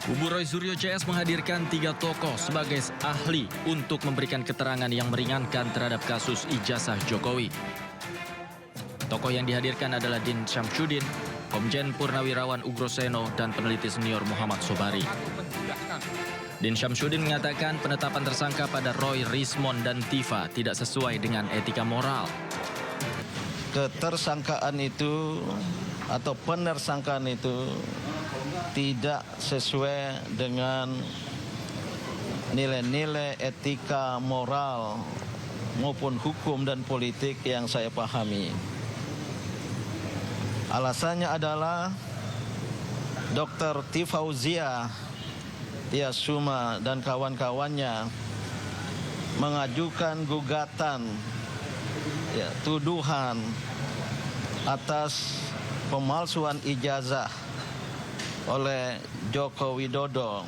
Kubu Roy Suryo CS menghadirkan 3 tokoh sebagai ahli untuk memberikan keterangan yang meringankan terhadap kasus ijazah Jokowi. Tokoh yang dihadirkan adalah Din Syamsuddin, Komjen Purnawirawan Ugroseno, dan peneliti senior Muhammad Sobari. Din Syamsuddin mengatakan penetapan tersangka pada Roy, Rismond, dan Tifa tidak sesuai dengan etika moral. Ketersangkaan itu atau penersangkaan itu tidak sesuai dengan nilai-nilai etika moral maupun hukum dan politik yang saya pahami. Alasannya adalah Dr. Tifauzia Tiasuma dan kawan-kawannya mengajukan gugatan tuduhan atas pemalsuan ijazah oleh Joko Widodo.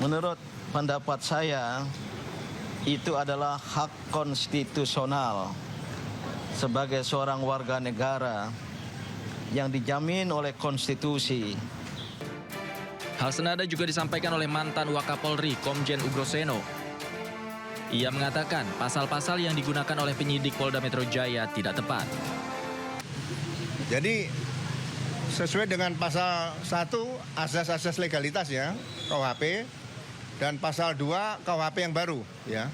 Menurut pendapat saya, itu adalah hak konstitusional sebagai seorang warga negara yang dijamin oleh konstitusi. Hal senada juga disampaikan oleh mantan Wakapolri Komjen Ugroseno. Ia mengatakan pasal-pasal yang digunakan oleh penyidik Polda Metro Jaya tidak tepat. Jadi sesuai dengan pasal 1 asas-asas legalitas ya, KUHP, dan pasal 2 KUHP yang baru ya,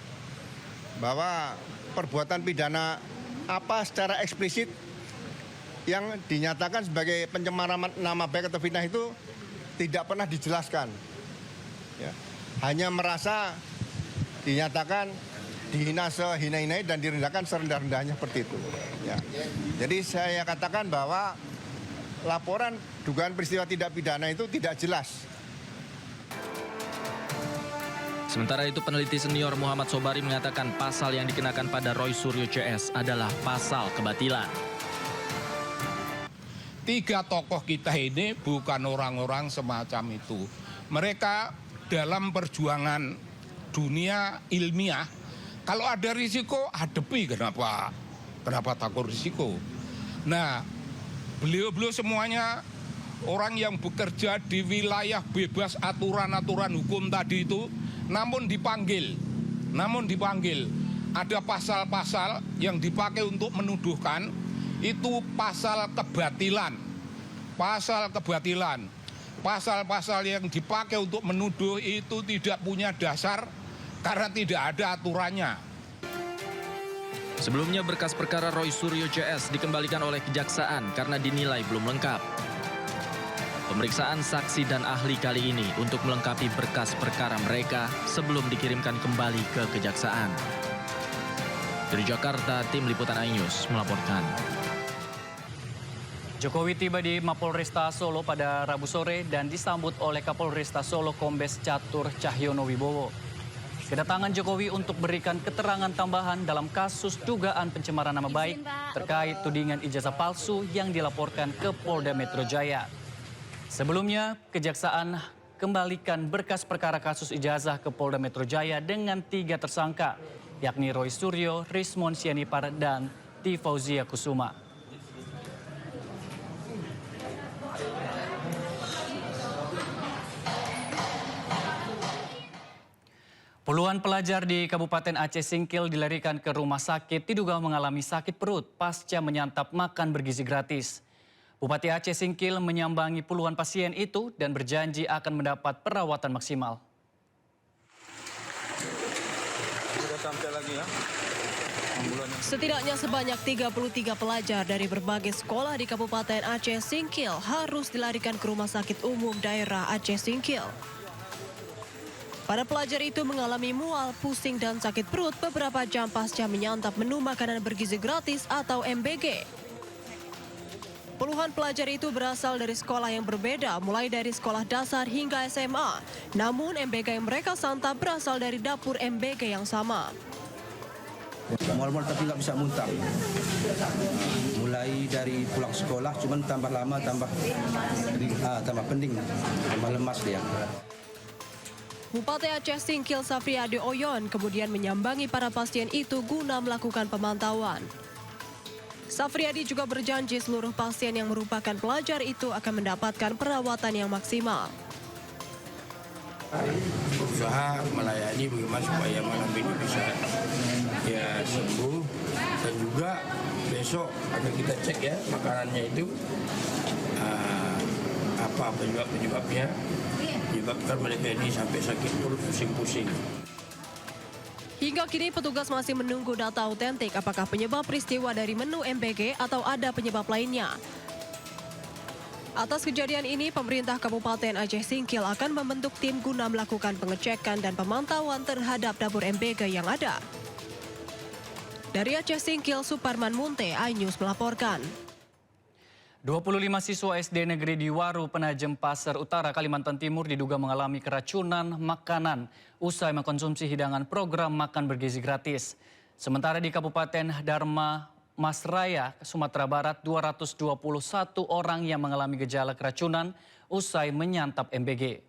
bahwa perbuatan pidana apa secara eksplisit yang dinyatakan sebagai pencemaran nama baik atau fitnah itu tidak pernah dijelaskan ya. Hanya merasa dinyatakan dihina sehina-hinai dan direndahkan serendah-rendahnya seperti itu ya. Jadi saya katakan bahwa laporan dugaan peristiwa tidak pidana itu tidak jelas. Sementara itu peneliti senior Muhammad Sobari mengatakan pasal yang dikenakan pada Roy Suryo CS adalah pasal kebatilan. 3 tokoh kita ini bukan orang-orang semacam itu. Mereka dalam perjuangan dunia ilmiah, kalau ada risiko hadapi, kenapa takut risiko? Nah, beliau semuanya orang yang bekerja di wilayah bebas aturan-aturan hukum tadi itu, namun dipanggil. Ada pasal-pasal yang dipakai untuk menuduhkan, itu pasal kebatilan. Pasal-pasal yang dipakai untuk menuduh itu tidak punya dasar karena tidak ada aturannya. Sebelumnya berkas perkara Roy Suryo CS dikembalikan oleh Kejaksaan karena dinilai belum lengkap. Pemeriksaan saksi dan ahli kali ini untuk melengkapi berkas perkara mereka sebelum dikirimkan kembali ke Kejaksaan. Dari Jakarta, tim Liputan iNews melaporkan. Jokowi tiba di Mapolresta Solo pada Rabu sore dan disambut oleh Kapolresta Solo Kombes Catur Cahyono Wibowo. Kedatangan Jokowi untuk berikan keterangan tambahan dalam kasus dugaan pencemaran nama baik terkait tudingan ijazah palsu yang dilaporkan ke Polda Metro Jaya. Sebelumnya, Kejaksaan kembalikan berkas perkara kasus ijazah ke Polda Metro Jaya dengan 3 tersangka, yakni Roy Suryo, Rismond Sianipar, dan Tifauzia Kusuma. Puluhan pelajar di Kabupaten Aceh Singkil dilarikan ke rumah sakit diduga mengalami sakit perut pasca menyantap makan bergizi gratis. Bupati Aceh Singkil menyambangi puluhan pasien itu dan berjanji akan mendapat perawatan maksimal. Setidaknya sebanyak 33 pelajar dari berbagai sekolah di Kabupaten Aceh Singkil harus dilarikan ke Rumah Sakit Umum Daerah Aceh Singkil. Para pelajar itu mengalami mual, pusing, dan sakit perut beberapa jam pasca menyantap menu makanan bergizi gratis atau MBG. Puluhan pelajar itu berasal dari sekolah yang berbeda, mulai dari sekolah dasar hingga SMA. Namun MBG yang mereka santap berasal dari dapur MBG yang sama. Mual-mual tapi nggak bisa muntah. Mulai dari pulang sekolah, cuman tambah lama, tambah pening, tambah lemas dia. Bupati Aceh Singkil Safriadi Oyon kemudian menyambangi para pasien itu guna melakukan pemantauan. Safriadi juga berjanji seluruh pasien yang merupakan pelajar itu akan mendapatkan perawatan yang maksimal. berusaha melayani bagaimana supaya malam ini bisa ya sembuh, dan juga besok akan kita cek ya makanannya itu apa penyebabnya, menyebabkan mereka ini sampai sakit perut, pusing-pusing. Hingga kini petugas masih menunggu data autentik apakah penyebab peristiwa dari menu MBG atau ada penyebab lainnya. Atas kejadian ini, pemerintah Kabupaten Aceh Singkil akan membentuk tim guna melakukan pengecekan dan pemantauan terhadap dapur MBG yang ada. Dari Aceh Singkil, Suparman Munte, iNews melaporkan. 25 siswa SD negeri di Waru, Penajem Pasar Utara, Kalimantan Timur diduga mengalami keracunan makanan usai mengkonsumsi hidangan program makan bergizi gratis. Sementara di Kabupaten Dharma Masraya, Sumatera Barat, 221 orang yang mengalami gejala keracunan usai menyantap MBG.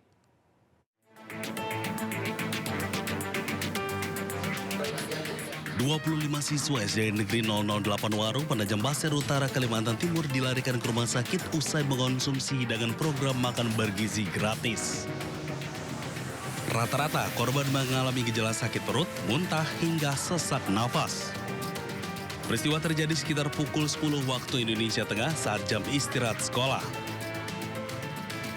...25 siswa SD Negeri 008 Waru, Penajem Pasar Utara, Kalimantan Timur dilarikan ke rumah sakit usai mengonsumsi hidangan program makan bergizi gratis. Rata-rata korban mengalami gejala sakit perut, muntah, hingga sesak nafas. Peristiwa terjadi sekitar pukul 10 waktu Indonesia Tengah saat jam istirahat sekolah.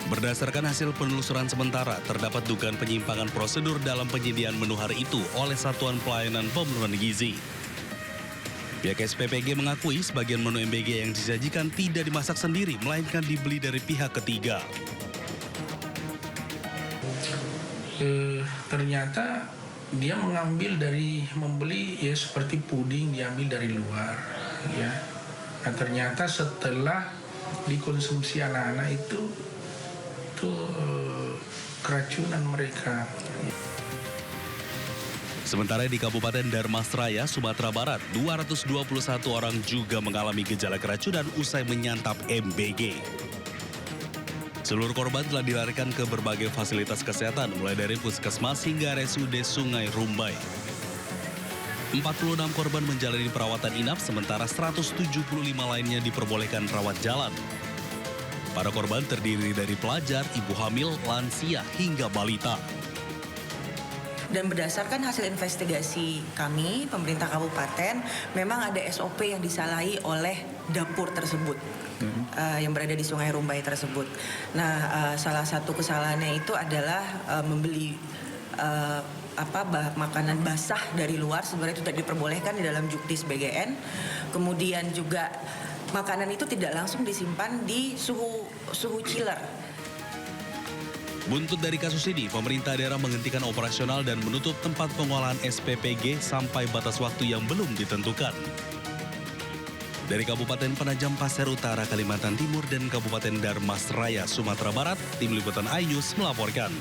Berdasarkan hasil penelusuran sementara, terdapat dugaan penyimpangan prosedur dalam penyediaan menu hari itu oleh Satuan Pelayanan Pemenuhan Gizi. Pihak SPPG mengakui sebagian menu MBG yang disajikan tidak dimasak sendiri, melainkan dibeli dari pihak ketiga. Ternyata dia membeli ya seperti puding diambil dari luar, ya. Nah, ternyata setelah dikonsumsi anak-anak itu keracunan mereka. Sementara di Kabupaten Dharmasraya, Sumatera Barat, 221 orang juga mengalami gejala keracunan usai menyantap MBG. Seluruh korban telah dilarikan ke berbagai fasilitas kesehatan, mulai dari puskesmas hingga RSUD Sungai Rumbai. 46 korban menjalani perawatan inap, sementara 175 lainnya diperbolehkan rawat jalan. Para korban terdiri dari pelajar, ibu hamil, lansia, hingga balita. Dan berdasarkan hasil investigasi kami, pemerintah kabupaten, memang ada SOP yang disalahi oleh dapur tersebut yang berada di Sungai Rumbai tersebut. Nah, salah satu kesalahannya itu adalah membeli makanan basah dari luar, sebenarnya itu tidak diperbolehkan di dalam Juknis BGN. Kemudian juga makanan itu tidak langsung disimpan di suhu chiller. Buntut dari kasus ini, pemerintah daerah menghentikan operasional dan menutup tempat pengolahan SPPG sampai batas waktu yang belum ditentukan. Dari Kabupaten Penajam Pasar Utara, Kalimantan Timur dan Kabupaten Dharmasraya, Sumatera Barat, Tim Liputan iNews melaporkan.